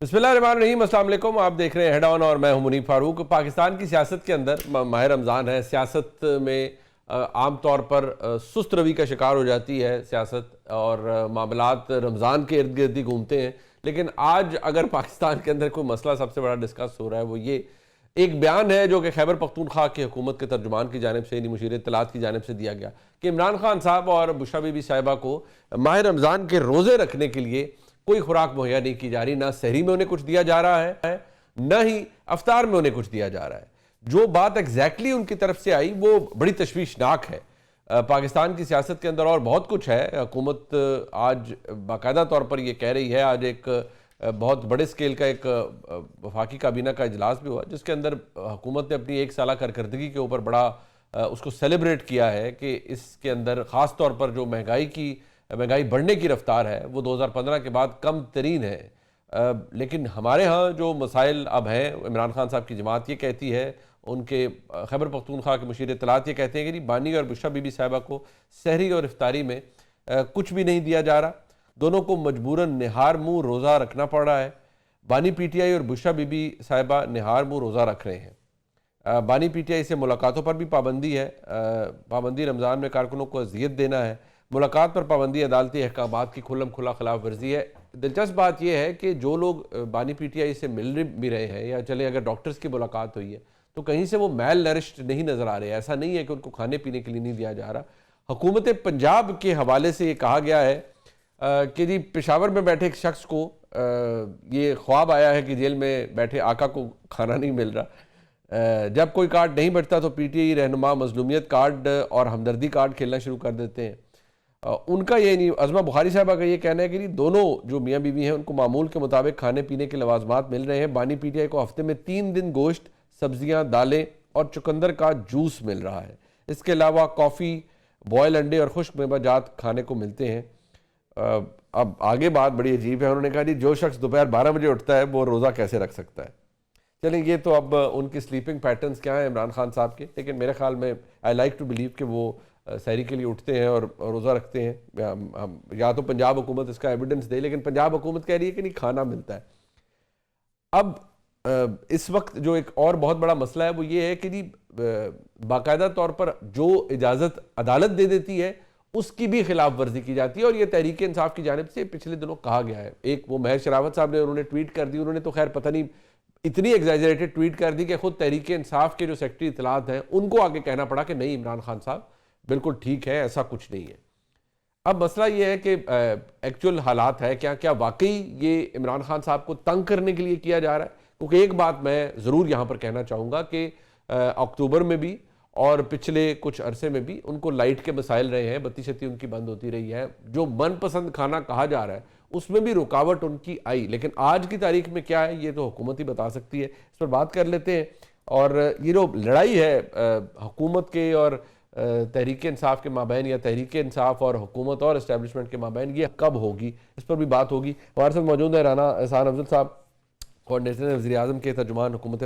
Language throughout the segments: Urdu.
بسم اللہ الرحمن الرحیم، السلام علیکم۔ آپ دیکھ رہے ہیں ہیڈ آن اور میں ہوں منیب فاروق۔ پاکستان کی سیاست کے اندر ماہ رمضان ہے، سیاست میں عام طور پر سست روی کا شکار ہو جاتی ہے سیاست، اور معاملات رمضان کے ارد گرد ہی گھومتے ہیں۔ لیکن آج اگر پاکستان کے اندر کوئی مسئلہ سب سے بڑا ڈسکس ہو رہا ہے، وہ یہ ایک بیان ہے جو کہ خیبر پختونخوا کی حکومت کے ترجمان کی جانب سے، یعنی مشیر اطلاعات کی جانب سے دیا گیا کہ عمران خان صاحب اور بشرا بی بی صاحبہ کو ماہ رمضان کے روزے رکھنے کے لیے کوئی خوراک مہیا نہیں کی جا رہی، نہ سحری میں انہیں کچھ دیا جا رہا ہے، نہ ہی افطار میں انہیں کچھ دیا جا رہا ہے۔ جو بات ایگزیکٹلی ان کی طرف سے آئی وہ بڑی تشویشناک ہے۔ پاکستان کی سیاست کے اندر اور بہت کچھ ہے۔ حکومت آج باقاعدہ طور پر یہ کہہ رہی ہے، آج ایک بہت بڑے سکیل کا ایک وفاقی کابینہ کا اجلاس بھی ہوا، جس کے اندر حکومت نے اپنی ایک سالہ کارکردگی کے اوپر بڑا اس کو سیلیبریٹ کیا ہے کہ اس کے اندر خاص طور پر جو مہنگائی بڑھنے کی رفتار ہے وہ 2015 کے بعد کم ترین ہے۔ لیکن ہمارے ہاں جو مسائل اب ہیں، عمران خان صاحب کی جماعت یہ کہتی ہے، ان کے خیبر پختونخوا کے مشیر اطلاعات یہ کہتے ہیں کہ بانی اور بشرا بی بی صاحبہ کو سحری اور افطاری میں کچھ بھی نہیں دیا جا رہا، دونوں کو مجبوراً نہار منہ روزہ رکھنا پڑ رہا ہے۔ بانی پی ٹی آئی اور بشرا بی بی صاحبہ نہار منہ روزہ رکھ رہے ہیں۔ بانی پی ٹی آئی سے ملاقاتوں پر بھی پابندی ہے، پابندی رمضان میں کارکنوں کو اذیت دینا ہے، ملاقات پر پابندی عدالتی احکامات کی کھلم کھلا خلاف ورزی ہے۔ دلچسپ بات یہ ہے کہ جو لوگ بانی پی ٹی آئی سے مل بھی رہے ہیں، یا چلے اگر ڈاکٹرز کی ملاقات ہوئی ہے تو کہیں سے وہ میل نرشڈ نہیں نظر آ رہے ہیں۔ ایسا نہیں ہے کہ ان کو کھانے پینے کے لیے نہیں دیا جا رہا۔ حکومت پنجاب کے حوالے سے یہ کہا گیا ہے کہ جی پشاور میں بیٹھے ایک شخص کو یہ خواب آیا ہے کہ جیل میں بیٹھے آقا کو کھانا نہیں مل رہا۔ جب کوئی کارڈ نہیں بچتا تو پی ٹی آئی رہنما مظلومیت کارڈ اور ہمدردی کارڈ کھیلنا شروع کر دیتے ہیں۔ ان کا یہ نہیں، عظمہ بخاری صاحبہ کا یہ کہنا ہے کہ دونوں جو میاں بیوی ہیں ان کو معمول کے مطابق کھانے پینے کے لوازمات مل رہے ہیں۔ بانی پی ٹی آئی کو ہفتے میں 3 دن گوشت، سبزیاں، دالیں اور چقندر کا جوس مل رہا ہے۔ اس کے علاوہ کافی، بوائل انڈے اور خشک میوہ جات کھانے کو ملتے ہیں۔ اب آگے بات بڑی عجیب ہے، انہوں نے کہا جی جو شخص دوپہر 12 بجے اٹھتا ہے وہ روزہ کیسے رکھ سکتا ہے؟ چلیں یہ تو اب ان کی سلیپنگ پیٹرنز کیا ہیں عمران خان صاحب کے، لیکن میرے خیال میں آئی لائک ٹو بلیو کہ وہ سحری کے لیے اٹھتے ہیں اور روزہ رکھتے ہیں۔ یا تو پنجاب حکومت اس کا ایویڈنس دے، لیکن پنجاب حکومت کہہ رہی ہے کہ نہیں، کھانا ملتا ہے۔ اب اس وقت جو ایک اور بہت بڑا مسئلہ ہے وہ یہ ہے کہ جی باقاعدہ طور پر جو اجازت عدالت دے دیتی ہے اس کی بھی خلاف ورزی کی جاتی ہے، اور یہ تحریک انصاف کی جانب سے پچھلے دنوں کہا گیا ہے۔ ایک وہ مہر شراوت صاحب نے، انہوں نے ٹویٹ کر دی، انہوں نے تو خیر پتہ نہیں اتنی ایگزیجریٹڈ ٹویٹ کر دی کہ خود تحریک انصاف کے جو سیکرٹری اطلاعات ہیں ان کو آگے کہنا پڑا کہ نہیں عمران خان صاحب بالکل ٹھیک ہے، ایسا کچھ نہیں ہے۔ اب مسئلہ یہ ہے کہ ایکچوئل حالات ہے کیا واقعی یہ عمران خان صاحب کو تنگ کرنے کے لیے کیا جا رہا ہے؟ کیونکہ ایک بات میں ضرور یہاں پر کہنا چاہوں گا کہ اکتوبر میں بھی اور پچھلے کچھ عرصے میں بھی ان کو لائٹ کے مسائل رہے ہیں، بتی شتی ان کی بند ہوتی رہی ہے، جو من پسند کھانا کہا جا رہا ہے اس میں بھی رکاوٹ ان کی آئی، لیکن آج کی تاریخ میں کیا ہے یہ تو حکومت ہی بتا سکتی ہے۔ اس پر بات کر لیتے ہیں، اور یہ جو لڑائی ہے حکومت کے اور تحریک انصاف کے مابین، یا تحریک انصاف اور حکومت اور اسٹیبلشمنٹ کے مابین، یہ کب ہوگی اس پر بھی بات ہوگی۔ ہمارے ساتھ موجود ہے رانا احسان افضل صاحب، کوارڈینیٹر وزیر اعظم کے ترجمان حکومت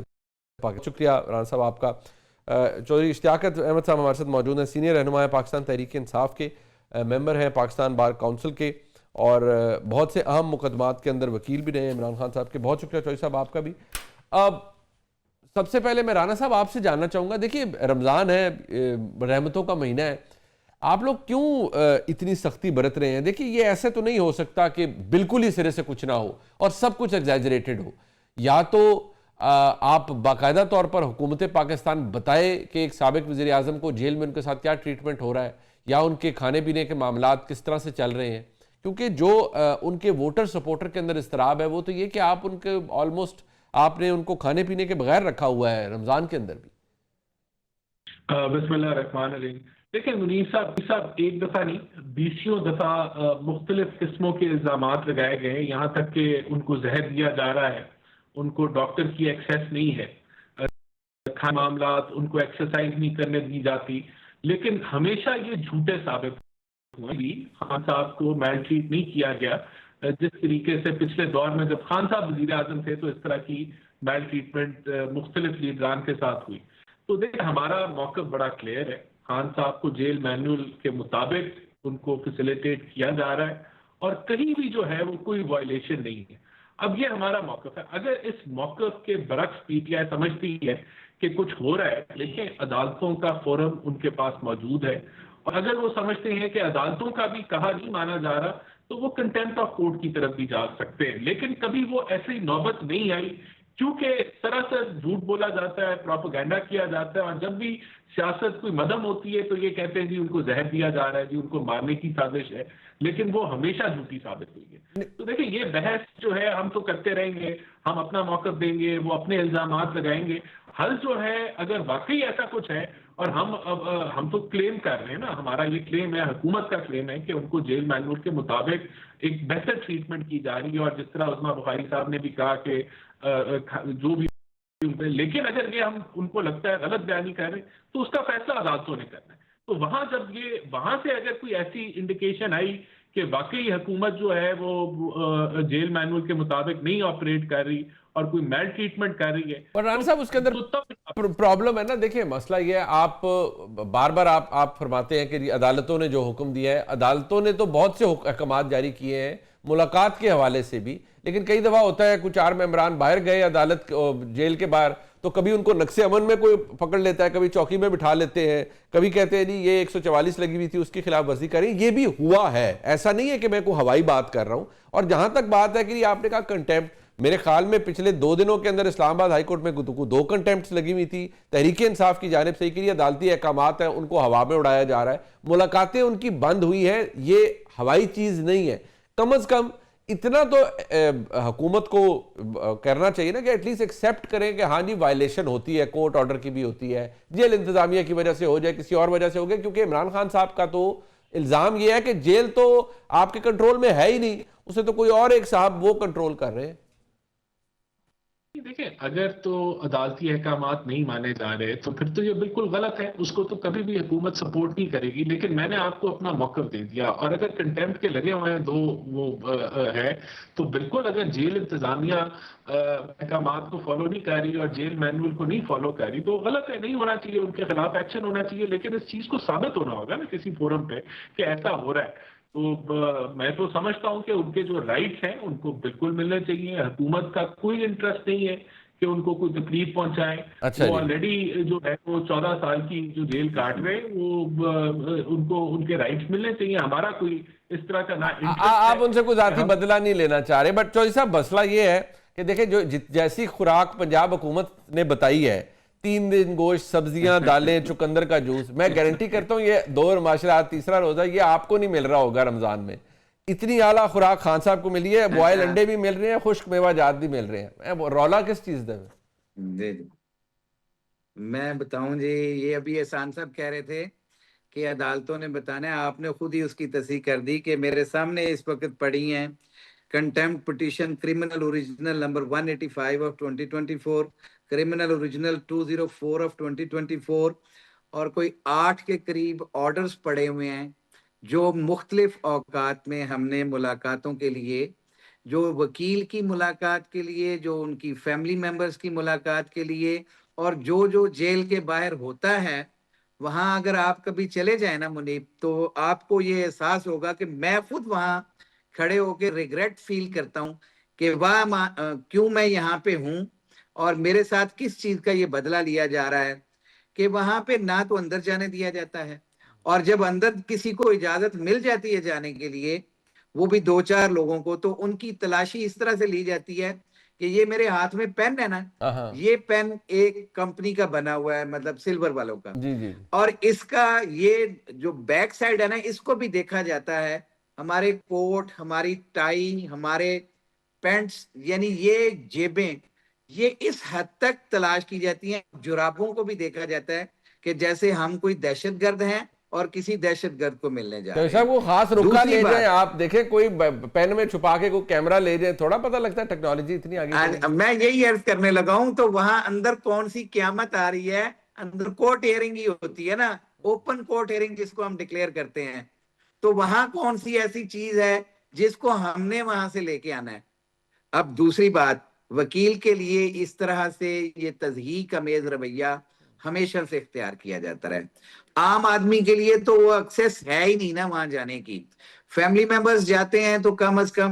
پاکستان۔ شکریہ رانا صاحب آپ کا۔ چودھری اشتیاقت احمد صاحب ہمارے ساتھ موجود ہیں، سینئر رہنما ہے پاکستان تحریک انصاف کے، ممبر ہیں پاکستان بار کونسل کے، اور بہت سے اہم مقدمات کے اندر وکیل بھی رہے ہیں عمران خان صاحب کے۔ بہت شکریہ چودھری صاحب آپ کا بھی۔ اب سب سے پہلے میں رانا صاحب آپ سے جاننا چاہوں گا، دیکھیے رمضان ہے، رحمتوں کا مہینہ ہے، آپ لوگ کیوں اتنی سختی برت رہے ہیں؟ دیکھیے یہ ایسے تو نہیں ہو سکتا کہ بالکل ہی سرے سے کچھ نہ ہو اور سب کچھ ایگزیجریٹڈ ہو۔ یا تو آپ باقاعدہ طور پر حکومت پاکستان بتائے کہ ایک سابق وزیر اعظم کو جیل میں ان کے ساتھ کیا ٹریٹمنٹ ہو رہا ہے، یا ان کے کھانے پینے کے معاملات کس طرح سے چل رہے ہیں، کیونکہ جو ان کے ووٹر سپورٹر کے اندر اضطراب ہے وہ تو یہ کہ آپ ان کے آلموسٹ آپ نے ان کو کھانے پینے کے بغیر رکھا ہوا ہے رمضان کے اندر بھی۔ بسم اللہ الرحمن الرحیم۔ دیکھیں منیر صاحب ایک دفعہ نہیں 20 دفعہ مختلف قسموں کے الزامات لگائے گئے ہیں، یہاں تک کہ ان کو زہر دیا جا رہا ہے، ان کو ڈاکٹر کی ایکسیس نہیں ہے، کھانے معاملات ان کو ایکسرسائز نہیں کرنے دی جاتی، لیکن ہمیشہ یہ جھوٹے ثابت ہوئے۔ خان صاحب کو میل ٹریٹ نہیں کیا گیا جس طریقے سے پچھلے دور میں جب خان صاحب وزیر اعظم تھے تو اس طرح کی میل ٹریٹمنٹ مختلف لیڈران کے ساتھ ہوئی۔ تو دیکھیں ہمارا موقف بڑا کلیئر ہے، خان صاحب کو جیل مینول کے مطابق ان کو فیسیلیٹیٹ کیا جا رہا ہے، اور کہیں بھی جو ہے وہ کوئی وائلیشن نہیں ہے۔ اب یہ ہمارا موقف ہے. اگر اس موقف کے برعکس پی ٹی آئی سمجھتی ہے کہ کچھ ہو رہا ہے، لیکن عدالتوں کا فورم ان کے پاس موجود ہے، اور اگر وہ سمجھتے ہیں کہ عدالتوں کا بھی کہا نہیں مانا جا رہا تو وہ کنٹیمپٹ آف کورٹ کی طرف بھی جا سکتے ہیں. لیکن کبھی وہ ایسی نوبت نہیں آئی، کیونکہ سراسر جھوٹ بولا جاتا ہے، پروپیگنڈا کیا جاتا ہے، اور جب بھی سیاست کوئی مدم ہوتی ہے تو یہ کہتے ہیں جی ان کو زہر دیا جا رہا ہے، جی ان کو مارنے کی سازش ہے، لیکن وہ ہمیشہ جھوٹی ثابت ہوئی ہے. تو دیکھیں یہ بحث جو ہے ہم تو کرتے رہیں گے، ہم اپنا موقف دیں گے، وہ اپنے الزامات لگائیں گے. حل جو ہے اگر واقعی ایسا کچھ ہے، اور ہم تو کلیم کر رہے ہیں نا، ہمارا یہ کلیم ہے، حکومت کا کلیم ہے کہ ان کو جیل مینول کے مطابق ایک بہتر ٹریٹمنٹ کی جا رہی ہے، اور جس طرح عظمیٰ بخاری صاحب نے بھی کہا کہ جو بھی، لیکن اگر یہ ہم ان کو لگتا ہے غلط بیانی کر رہے ہیں تو اس کا فیصلہ عدالتوں نے کرنا ہے. تو وہاں جب وہاں سے اگر کوئی ایسی انڈیکیشن آئی کہ واقعی حکومت جو ہے وہ جیل مینول کے مطابق نہیں آپریٹ کر رہی اور کوئی میل ٹریٹمنٹ کر رہی ہے، پر رانا صاحب اس کے اندر پرابلم ہے نا. دیکھیں مسئلہ یہ ہے، آپ بار بار آپ فرماتے ہیں کہ عدالتوں نے جو حکم دیا ہے، عدالتوں نے تو بہت سے احکامات جاری کیے ہیں ملاقات کے حوالے سے بھی، لیکن کئی دفعہ ہوتا ہے کچھ 4 ممبران باہر گئے عدالت جیل کے باہر تو کبھی ان کو نقص امن میں کوئی پکڑ لیتا ہے، کبھی چوکی میں بٹھا لیتے ہیں، کبھی کہتے ہیں جی یہ 144 لگی ہوئی تھی اس کی خلاف ورزی کریں. یہ بھی ہوا ہے، ایسا نہیں ہے کہ میں کوئی ہوائی بات کر رہا ہوں. اور جہاں تک بات ہے کہ آپ نے کہا کنٹیمپٹ، میرے خیال میں پچھلے 2 دنوں کے اندر اسلام آباد ہائی کورٹ میں 2 کنٹیمپٹس لگی ہوئی تھی. تحریک انصاف کی جانب سے کہ یہ عدالتی احکامات ہیں ان کو ہوا میں اڑایا جا رہا ہے، ملاقاتیں ان کی بند ہوئی ہیں. یہ ہوائی چیز نہیں ہے. کم از کم اتنا تو حکومت کو کرنا چاہیے نا کہ ایٹ لیسٹ ایکسیپٹ کریں کہ ہاں جی وائلیشن ہوتی ہے، کورٹ آرڈر کی بھی ہوتی ہے، جیل انتظامیہ کی وجہ سے ہو جائے، کسی اور وجہ سے ہو گیا. کیونکہ عمران خان صاحب کا تو الزام یہ ہے کہ جیل تو آپ کے کنٹرول میں ہے ہی نہیں، اسے تو کوئی اور ایک صاحب وہ کنٹرول کر رہے ہیں. دیکھیں اگر تو عدالتی احکامات نہیں مانے جا رہے تو پھر تو یہ بالکل غلط ہے، اس کو تو کبھی بھی حکومت سپورٹ نہیں کرے گی. لیکن میں نے آپ کو اپنا موقف دے دیا، اور اگر کنٹیمپٹ کے لگے ہوئے ہیں 2 وہ ہے تو بالکل اگر جیل انتظامیہ احکامات کو فالو نہیں کر رہی اور جیل مینول کو نہیں فالو کر رہی تو غلط ہے، نہیں ہونا چاہیے، ان کے خلاف ایکشن ہونا چاہیے. لیکن اس چیز کو ثابت ہونا ہوگا نا کسی فورم پہ کہ ایسا ہو رہا ہے. تو میں تو سمجھتا ہوں کہ ان کے جو رائٹس ہیں ان کو بالکل ملنے چاہیے. حکومت کا کوئی انٹرسٹ نہیں ہے کہ ان کو کوئی تکلیف پہنچائے. وہ آلریڈی جو ہے وہ 14 سال کی جو جیل کاٹ رہے وہ ان کو ان کے رائٹس ملنے چاہیے. ہمارا کوئی اس طرح کا نہ آپ ان سے کوئی ذاتی بدلہ نہیں لینا چاہ رہے. بٹ چودھری صاحب مسئلہ یہ ہے کہ دیکھیں جو جیسی خوراک پنجاب حکومت نے بتائی ہے، 3 دن گوشت، سبزیاں، دالیں، چقندر کا جوس، میں گارنٹی کرتا ہوں یہ 2 معاشرات 3را روزہ یہ آپ کو نہیں مل رہا ہوگا رمضان میں. اتنی اعلیٰ خوراک خان صاحب کو ملی ہے، بوائل انڈے بھی مل رہے ہیں، خشک میوہ جات بھی مل رہے ہیں. رولا کس چیز دے؟ جی میں بتاؤں جی، یہ ابھی احسان صاحب کہہ رہے تھے کہ عدالتوں نے بتانا ہے، آپ نے خود ہی اس کی تصحیح کر دی کہ میرے سامنے اس وقت پڑی ہیں contempt petition criminal original number 185 of 2024، criminal original 204 of 2024، اور کوئی 8 کے قریب آرڈرز پڑے ہوئے ہیں جو مختلف اوقات میں ہم نے ملاقاتوں کے لیے، جو وکیل کی ملاقات کے لیے، جو ان کی فیملی ممبرز کی ملاقات کے لیے، اور جو جیل کے باہر ہوتا ہے وہاں اگر آپ کبھی چلے جائیں نا منیب تو آپ کو یہ احساس ہوگا کہ میں خود وہاں کھڑے ہو کے ریگریٹ فیل کرتا ہوں کہ واہ کیوں میں یہاں پہ ہوں اور میرے ساتھ کس چیز کا یہ بدلہ لیا جا رہا ہے. کہ وہاں پہ نہ تو اندر جانے دیا جاتا ہے، اور جب اندر کسی کو اجازت مل جاتی ہے جانے کے لیے، وہ بھی 2-4 لوگوں کو، تو ان کی تلاشی اس طرح سے لی جاتی ہے کہ یہ میرے ہاتھ میں پین ہے نا، یہ پین ایک کمپنی کا بنا ہوا ہے، مطلب سلور والوں کا، اور اس کا یہ جو بیک سائڈ ہے نا اس کو بھی دیکھا جاتا ہے. ہمارے کوٹ، ہماری ٹائی، ہمارے پینٹس، یعنی یہ جیبیں، یہ اس حد تک تلاش کی جاتی ہیں. جرابوں کو بھی دیکھا جاتا ہے کہ جیسے ہم کوئی دہشت گرد ہیں اور کسی دہشت گرد کو ملنے جا رہے ہیں. وہ خاص رکا لے جائیں، آپ دیکھیں کوئی پین میں چھپا کے کوئی کیمرہ لے جائیں، تھوڑا پتہ لگتا ہے ٹیکنالوجی اتنی آگے. میں یہی عرض کرنے لگا ہوں، تو وہاں اندر کون سی قیامت آ رہی ہے؟ اندر کورٹ ہیئرنگ ہی ہوتی ہے نا، اوپن کورٹ ہیئرنگ جس کو ہم ڈکلیئر کرتے ہیں. تو وہاں کون سی ایسی چیز ہے جس کو ہم نے وہاں سے لے کے آنا ہے؟ اب دوسری بات، وکیل کے لیے اس طرح سے یہ تضحیک امیز رویہ ہمیشہ سے اختیار کیا جاتا رہا. عام آدمی کے لیے تو وہ ایکسیس ہے ہی نہیں نا وہاں جانے کی. فیملی ممبرز جاتے ہیں تو کم از کم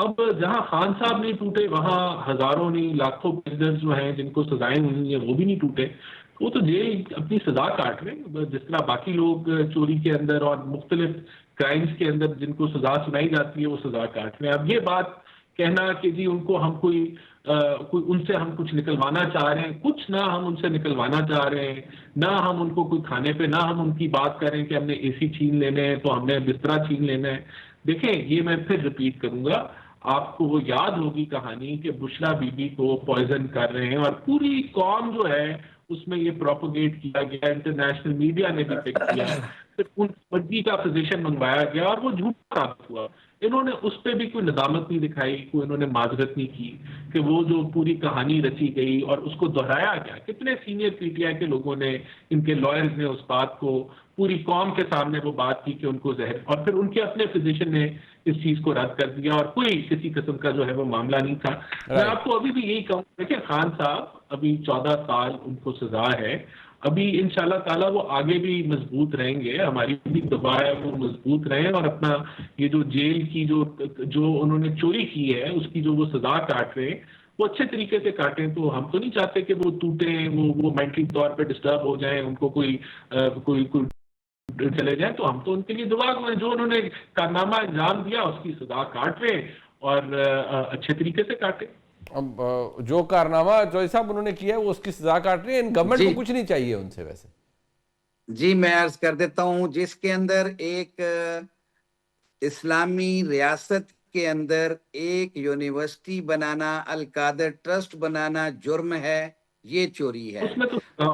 اب جہاں خان صاحب نہیں ٹوٹے وہاں ہزاروں نہیں لاکھوں پرزنرز جو ہیں جن کو سزائیں ہوئی ہیں وہ بھی نہیں ٹوٹے. وہ تو جیل اپنی سزا کاٹ رہے ہیں جس طرح باقی لوگ چوری کے اندر اور مختلف کرائمز کے اندر جن کو سزا سنائی جاتی ہے وہ سزا کاٹ رہے ہیں. اب یہ بات کہنا کہ جی ان کو ہم کوئی ان سے ہم کچھ نکلوانا چاہ رہے ہیں, کچھ نہ ہم ان سے نکلوانا چاہ رہے ہیں, نہ ہم ان کو کوئی کھانے پہ, نہ ہم ان کی بات کریں کہ ہم نے اے سی چھین لینے ہیں تو ہم نے بستر چھین لینا ہے. دیکھیں یہ میں پھر ریپیٹ کروں گا, آپ کو وہ یاد ہوگی کہانی کہ بشرا بی بی کو پوائزن کر رہے ہیں اور پوری قوم جو ہے اس میں یہ پروپوگیٹ کیا گیا, انٹرنیشنل میڈیا نے بھی پک کیا, پھر ان مرضی کا پوزیشن منگوایا گیا اور وہ جھوٹ ثابت ہوا. انہوں نے اس پہ بھی کوئی ندامت نہیں دکھائی, کوئی انہوں نے معذرت نہیں کی کہ وہ جو پوری کہانی رچی گئی اور اس کو دہرایا گیا. کتنے سینئر پی ٹی آئی کے لوگوں نے, ان کے لائرز نے اس بات کو پوری قوم کے سامنے وہ بات کی کہ ان کو زہر, اور پھر ان کے اپنے فزیشین نے اس چیز کو رد کر دیا اور کوئی کسی قسم کا جو ہے وہ معاملہ نہیں تھا. میں آپ کو ابھی بھی یہی کہوں دیکھیں خان صاحب ابھی 14 سال ان کو سزا ہے, ابھی انشاءاللہ تعالیٰ وہ آگے بھی مضبوط رہیں گے, ہماری بھی دعا ہے وہ مضبوط رہیں اور اپنا یہ جو جیل کی جو انہوں نے چوری کی ہے اس کی جو وہ سزا کاٹ رہے ہیں وہ اچھے طریقے سے کاٹیں. تو ہم تو نہیں چاہتے کہ وہ ٹوٹیں, وہ مینٹلی طور پہ ڈسٹرب ہو جائیں, ان کو کوئی چلے جائیں. تو ہم تو ان کے لیے دعا کریں, جو انہوں نے کارنامہ انجام دیا اس کی سزا کاٹ رہے اور اچھے طریقے سے کاٹیں. اب جو کارنامہ جو صاحب انہوں نے کیا ہے وہ اس کی سزا کاٹ رہی ہے, ان گورنمنٹ کو کچھ نہیں چاہیے ان سے. ویسے جی میں عرض کر دیتا ہوں, جس کے اندر ایک اسلامی ریاست کے اندر ایک یونیورسٹی بنانا, القادر ٹرسٹ بنانا جرم ہے, یہ چوری ہے.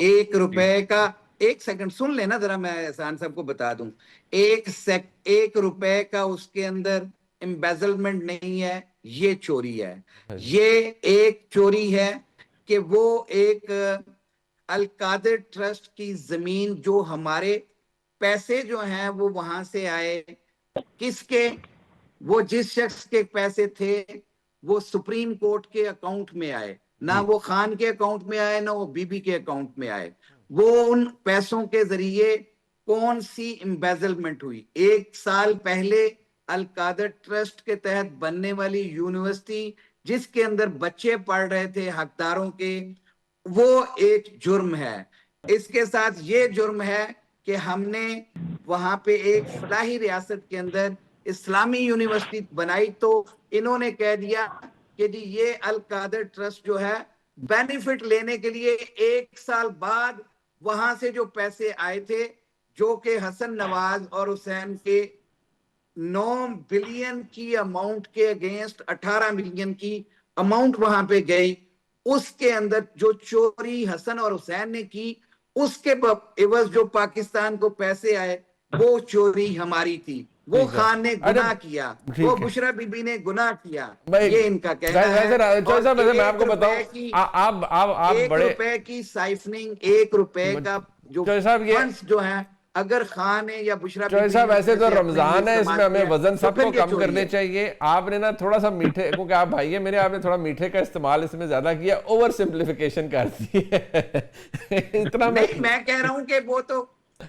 1 روپے کا, ایک سیکنڈ سن لینا ذرا, میں احسان صاحب کو بتا دوں, 1 روپے کا اس کے اندر امبیزلمنٹ نہیں ہے, یہ چوری ہے. یہ ایک چوری ہے کہ وہ ایک القادر ٹرسٹ کی زمین جو ہمارے پیسے جو ہیں وہ وہاں سے آئے, کس کے, وہ جس شخص کے پیسے تھے وہ سپریم کورٹ کے اکاؤنٹ میں آئے, نہ وہ خان کے اکاؤنٹ میں آئے نہ وہ بی بی کے اکاؤنٹ میں آئے. وہ ان پیسوں کے ذریعے کون سی امبیزلمنٹ ہوئی؟ 1 سال پہلے القادر ٹرسٹ کے تحت بننے والی یونیورسٹی جس کے اندر بچے پڑھ رہے تھے حقداروں کے, وہ ایک جرم ہے. اس کے ساتھ یہ جرم ہے کہ ہم نے وہاں پہ ایک فلاحی ریاست کے اندر اسلامی یونیورسٹی بنائی, تو انہوں نے کہہ دیا کہ جی یہ القادر ٹرسٹ جو ہے بینیفٹ لینے کے لیے 1 سال بعد وہاں سے جو پیسے آئے تھے, جو کہ حسن نواز اور حسین کے 9 بلین کی اماؤنٹ کے اگینسٹ 18 ملین کی اماؤنٹ وہاں پہ گئی, اس کے اندر جو چوری حسن اور حسین نے کی اس کے عوض جو پاکستان کو پیسے آئے وہ چوری ہماری تھی. وہ خان نے گناہ کیا, وہ بشرا بی بی نے گناہ کیا, یہ ان کا کہنا ہے. میں آپ کو بتاؤں, آپ 1 روپے کی سائفننگ, 1 روپے کا جو فنڈز جو ہیں, اگر خان ہے یا بشرا بی بی, صاحب ایسے تو رمضان ہے, اس میں ہمیں وزن سب کو کم کرنے چاہیے. آپ نے نا تھوڑا سا میٹھے, کیونکہ آپ بھائی ہیں میرے, آپ نے تھوڑا میٹھے کا استعمال اس میں زیادہ کیا, اوور سمپلیفیکیشن کر دی ہے. اتنا میں کہہ رہا ہوں کہ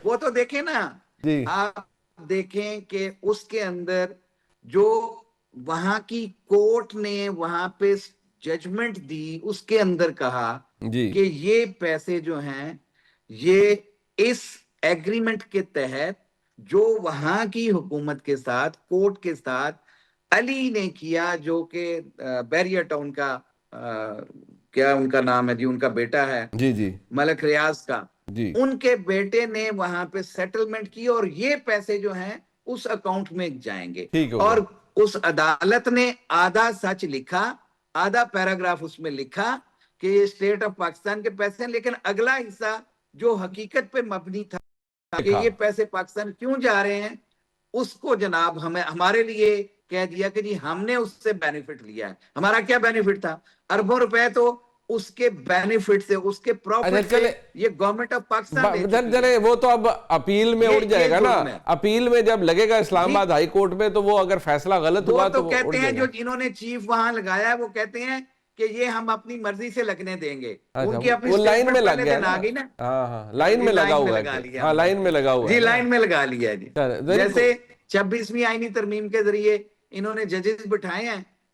وہ تو دیکھیں نا, آپ دیکھیں کہ اس کے اندر جو وہاں کی کورٹ نے وہاں پہ ججمنٹ دی, اس کے اندر کہا کہ یہ پیسے جو ہیں یہ اس ایگریمنٹ کے تحت جو وہاں کی حکومت کے ساتھ, کورٹ کے ساتھ علی نے کیا, جو کہ بیریا ٹاؤن کا کیا ان کا نام ہے جی, ان کا بیٹا ہے ملک ریاض کا, ان کے بیٹے نے وہاں پہ سیٹلمنٹ کی, اور یہ پیسے جو ہیں اس اکاؤنٹ میں جائیں گے. اور اس عدالت نے آدھا سچ لکھا, آدھا پیراگراف اس میں لکھا کہ یہ اسٹیٹ آف پاکستان کے پیسے ہیں, لیکن اگلا حصہ جو حقیقت پہ مبنی تھا کہ یہ پیسے پاکستان کیوں جا رہے ہیں, اس کو جناب ہمارے لیے کہہ دیا کہ جی ہم نے اس سے بینیفٹ لیا ہے. ہمارا کیا بینیفٹ تھا؟ اربوں روپے تو اس کے بینیفٹ سے, اس کے پروفٹ سے یہ گورنمنٹ آف پاکستان چلے. وہ تو اب اپیل میں اڑ جائے گا نا, اپیل میں جب لگے گا اسلام آباد ہائی کورٹ میں, تو وہ اگر فیصلہ غلط ہوا تو کہتے ہیں, جو انہوں نے چیف وہاں لگایا ہے وہ کہتے ہیں کہ یہ ہم اپنی مرضی سے لگنے دیں گے. ان کی اپنی لائن میں لگ گیا نا, لائن میں لگا ہوا ہے, لائن میں لگا ہوا, جی لائن میں لگا لیا جی. جیسے 26ویں آئینی ترمیم کے ذریعے انہوں نے ججز بٹھائے ہیں,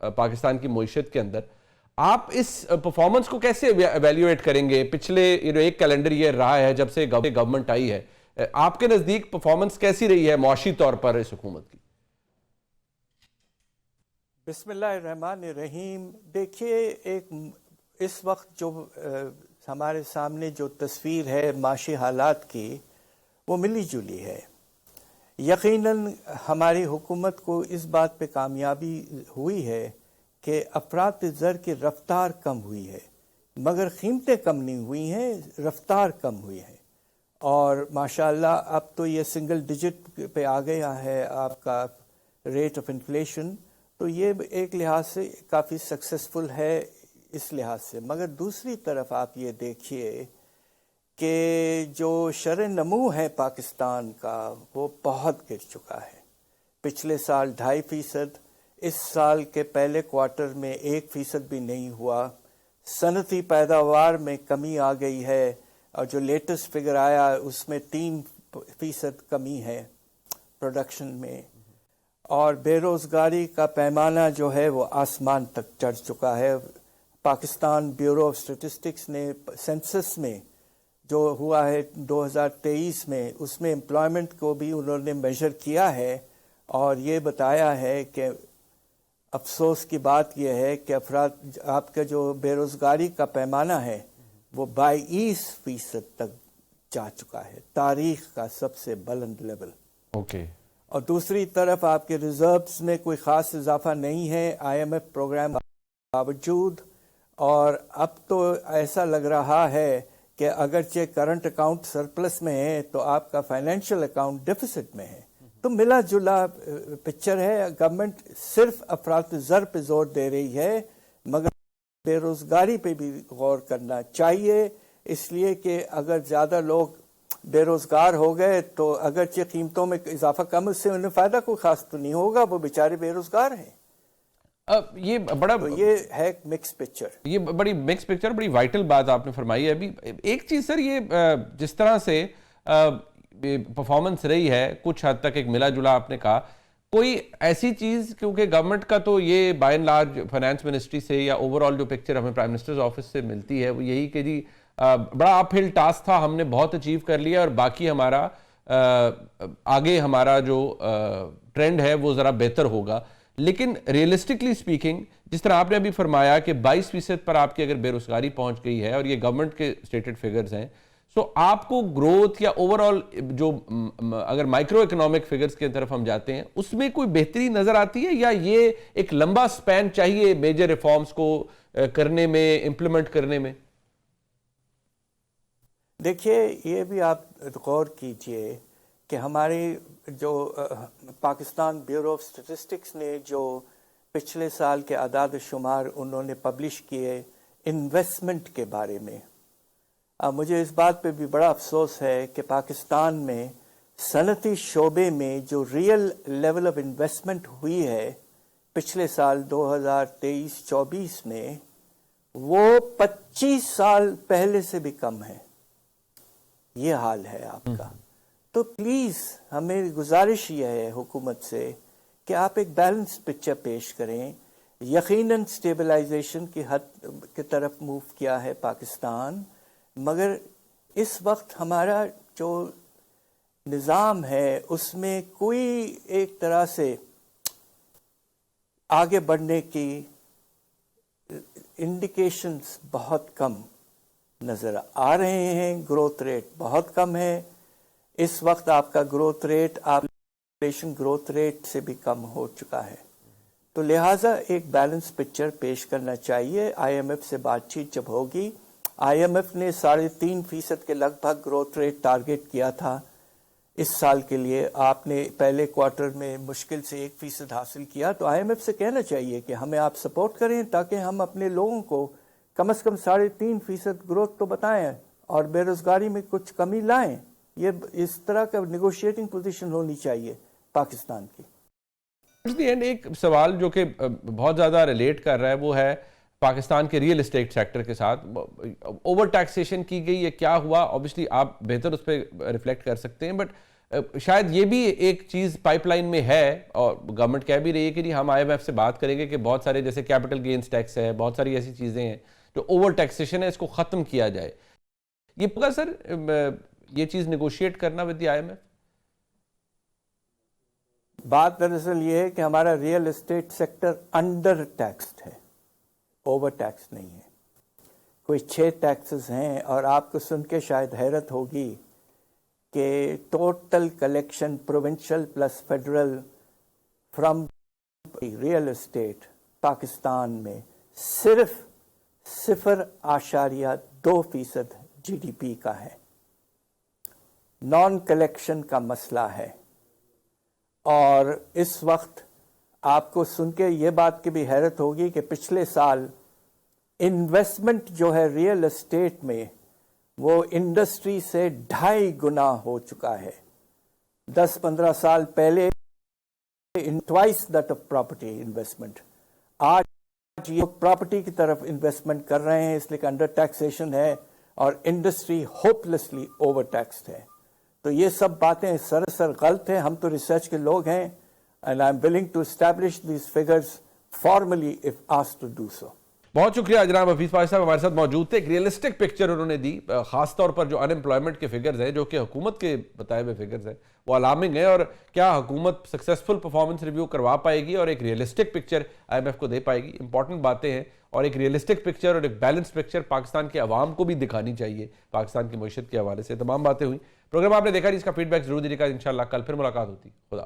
پاکستان کی معیشت کے اندر. آپ اس پرفارمنس کو کیسے ایویلیویٹ کریں گے؟ پچھلے ایک کیلنڈر ایئر رہا ہے جب سے گورنمنٹ آئی ہے, آپ کے نزدیک پرفارمنس کیسی رہی ہے معاشی طور پر اس حکومت کی؟ بسم اللہ الرحمن الرحیم. دیکھیے, اس وقت جو ہمارے سامنے جو تصویر ہے معاشی حالات کی, وہ ملی جلی ہے. یقیناً ہماری حکومت کو اس بات پہ کامیابی ہوئی ہے کہ افراط زر کی رفتار کم ہوئی ہے, مگر قیمتیں کم نہیں ہوئی ہیں, رفتار کم ہوئی ہے. اور ماشاءاللہ اب تو یہ سنگل ڈیجٹ پہ آ گیا ہے آپ کا ریٹ آف انفلیشن, تو یہ ایک لحاظ سے کافی سکسیسفل ہے اس لحاظ سے. مگر دوسری طرف آپ یہ دیکھیے کہ جو شرح نمو ہے پاکستان کا وہ بہت گر چکا ہے. پچھلے سال 2.5%, اس سال کے پہلے کوارٹر میں 1% بھی نہیں ہوا. صنعتی پیداوار میں کمی آ گئی ہے, اور جو لیٹسٹ فگر آیا اس میں 3% کمی ہے پروڈکشن میں. اور بے روزگاری کا پیمانہ جو ہے وہ آسمان تک چڑھ چکا ہے. پاکستان بیورو آف اسٹیٹسٹکس نے سینسس میں جو ہوا ہے 2023 میں, اس میں امپلائمنٹ کو بھی انہوں نے میجر کیا ہے, اور یہ بتایا ہے کہ افسوس کی بات یہ ہے کہ آپ کا جو بے روزگاری کا پیمانہ ہے وہ 22% تک جا چکا ہے, تاریخ کا سب سے بلند لیول. اوکے. اور دوسری طرف آپ کے ریزروز میں کوئی خاص اضافہ نہیں ہے IMF پروگرام باوجود. اور اب تو ایسا لگ رہا ہے کہ اگرچہ کرنٹ اکاؤنٹ سرپلس میں ہے تو آپ کا فائنینشیل اکاؤنٹ ڈیفیسٹ میں ہے. تو ملا جلا پکچر ہے. گورنمنٹ صرف افراط زر پہ زور دے رہی ہے, مگر بے روزگاری پہ بھی غور کرنا چاہیے, اس لیے کہ اگر زیادہ لوگ بے روزگار ہو گئے تو اگرچہ قیمتوں میں اضافہ کم, اس سے انہیں فائدہ کوئی خاص تو نہیں ہوگا, وہ بیچارے بے روزگار ہیں. یہ ہے مکس پکچر, یہ بڑی مکس پکچر, بڑی وائٹل بات آپ نے فرمائی ہے. ابھی ایک چیز سر, یہ جس طرح سے پرفارمنس رہی ہے کچھ حد تک ایک ملا جلا آپ نے کہا, کوئی ایسی چیز, کیونکہ گورنمنٹ کا تو یہ by and large finance ministry سے یا اوور آل جو پکچر ہمیں پرائم منسٹرز آفس سے ملتی ہے وہ یہی کہ جی بڑا اپ ہل ٹاسک تھا, ہم نے بہت اچیو کر لیا, اور باقی ہمارا آگے ہمارا جو ٹرینڈ ہے وہ ذرا بہتر ہوگا. لیکن ریئلسٹکلی اسپیکنگ, جس طرح آپ نے ابھی فرمایا کہ 22% پر آپ کی اگر بے روزگاری پہنچ گئی ہے, اور یہ گورنمنٹ کے اسٹیٹڈ فگرز ہیں, سو آپ کو گروتھ یا اوور آل جو اگر مائکرو اکنامک فگرز کی طرف ہم جاتے ہیں اس میں کوئی بہتری نظر آتی ہے, یا یہ ایک لمبا سپین چاہیے میجر ریفارمز کو کرنے میں, امپلیمنٹ کرنے میں؟ دیکھیے, یہ بھی آپ غور کیجئے کہ ہماری جو پاکستان بیورو آف اسٹیٹسٹکس نے جو پچھلے سال کے اعداد و شمار انہوں نے پبلش کیے انویسٹمنٹ کے بارے میں, مجھے اس بات پہ بھی بڑا افسوس ہے کہ پاکستان میں صنعتی شعبے میں جو ریئل لیول آف انویسٹمنٹ ہوئی ہے پچھلے سال 2023-24 میں, وہ 25 سال پہلے سے بھی کم ہے. یہ حال ہے آپ کا. تو پلیز ہمیں گزارش یہ ہے حکومت سے کہ آپ ایک بیلنس پکچر پیش کریں. یقیناً سٹیبلائزیشن کی حد کی طرف موو کیا ہے پاکستان, مگر اس وقت ہمارا جو نظام ہے اس میں کوئی ایک طرح سے آگے بڑھنے کی انڈیکیشنز بہت کم نظر آ رہے ہیں. گروتھ ریٹ بہت کم ہے اس وقت. آپ کا growth rate inflation growth rate سے بھی کم ہو چکا ہے. تو لہٰذا ایک بیلنس پکچر پیش کرنا چاہیے. IMF سے بات چیت جب ہوگی, IMF نے 3.5% کے لگ بھگ گروتھ ریٹ ٹارگیٹ کیا تھا اس سال کے لیے. آپ نے پہلے کوارٹر میں مشکل سے 1% حاصل کیا, تو IMF سے کہنا چاہیے کہ ہمیں آپ سپورٹ کریں تاکہ ہم اپنے لوگوں کو کم از کم 3.5% گروتھ تو بتائیں اور بے روزگاری میں کچھ کمی لائیں. یہ اس طرح کا نیگوشیٹنگ پوزیشن ہونی چاہیے پاکستان کی. ایک سوال جو کہ بہت زیادہ ریلیٹ کر رہا ہے وہ ہے پاکستان کے ریئل اسٹیٹ سیکٹر کے ساتھ. اوور ٹیکسیشن کی گئی, یہ کیا ہوا؟ اوبیسلی آپ بہتر اس پہ ریفلیکٹ کر سکتے ہیں, بٹ شاید یہ بھی ایک چیز پائپ لائن میں ہے اور گورنمنٹ کہہ بھی رہی ہے کہ نہیں ہم IMF سے بات کریں گے کہ بہت سارے جیسے کیپٹل گینز ٹیکس ہے، بہت ساری ایسی چیزیں ہیں جو اوور ٹیکسیشن ہے، اس کو ختم کیا جائے. یہ ہوگا سر یہ چیز نیگوشیٹ کرنا ود دی IMF؟ بات دراصل یہ ہے کہ ہمارا real estate sector under taxed ہے، اوور ٹیکس نہیں ہے. کوئی 6 ٹیکسز ہیں اور آپ کو سن کے شاید حیرت ہوگی کہ total collection provincial plus federal from real estate Pakistan میں صرف 0.2% GDP کا ہے. نان کلیکشن کا مسئلہ ہے. اور اس وقت آپ کو سن کے یہ بات کی بھی حیرت ہوگی کہ پچھلے سال انویسٹمنٹ جو ہے ریئل اسٹیٹ میں وہ انڈسٹری سے 2.5 گنا ہو چکا ہے. 10-15 سال پہلے twice that of property investment. آج یہ پراپرٹی کی طرف انویسٹمنٹ کر رہے ہیں اس لیے کہ انڈر ٹیکسیشن ہے اور انڈسٹری ہوپلیسلی اوور ٹیکسڈ ہے. تو یہ سب باتیں سراسر غلط ہیں. ہم تو ریسرچ کے لوگ ہیں and I'm willing to establish these figures formally if asked to do so. بہت شکریہ جناب حفیظ پاشا صاحب ہمارے ساتھ موجود تھے. ایک ریئلسٹک پکچر انہوں نے دی، خاص طور پر جو ان امپلائمنٹ کے فگرز ہیں جو کہ حکومت کے بتائے ہوئے فگرز ہیں وہ الارمنگ ہیں، اور کیا حکومت سکسیسفل پرفارمنس ریویو کروا پائے گی اور ایک ریئلسٹک پکچر IMF کو دے پائے گی. امپورٹنٹ باتیں ہیں اور ایک ریئلسٹک پکچر اور ایک بیلنس پکچر پاکستان کے عوام کو بھی دکھانی چاہیے پاکستان کی معیشت کے حوالے سے. تمام باتیں ہوئی. پروگرام آپ نے دیکھا، اس کا فیڈ بیک ضرور دیجیے گا. انشاءاللہ کل پھر ملاقات ہوتی. خدا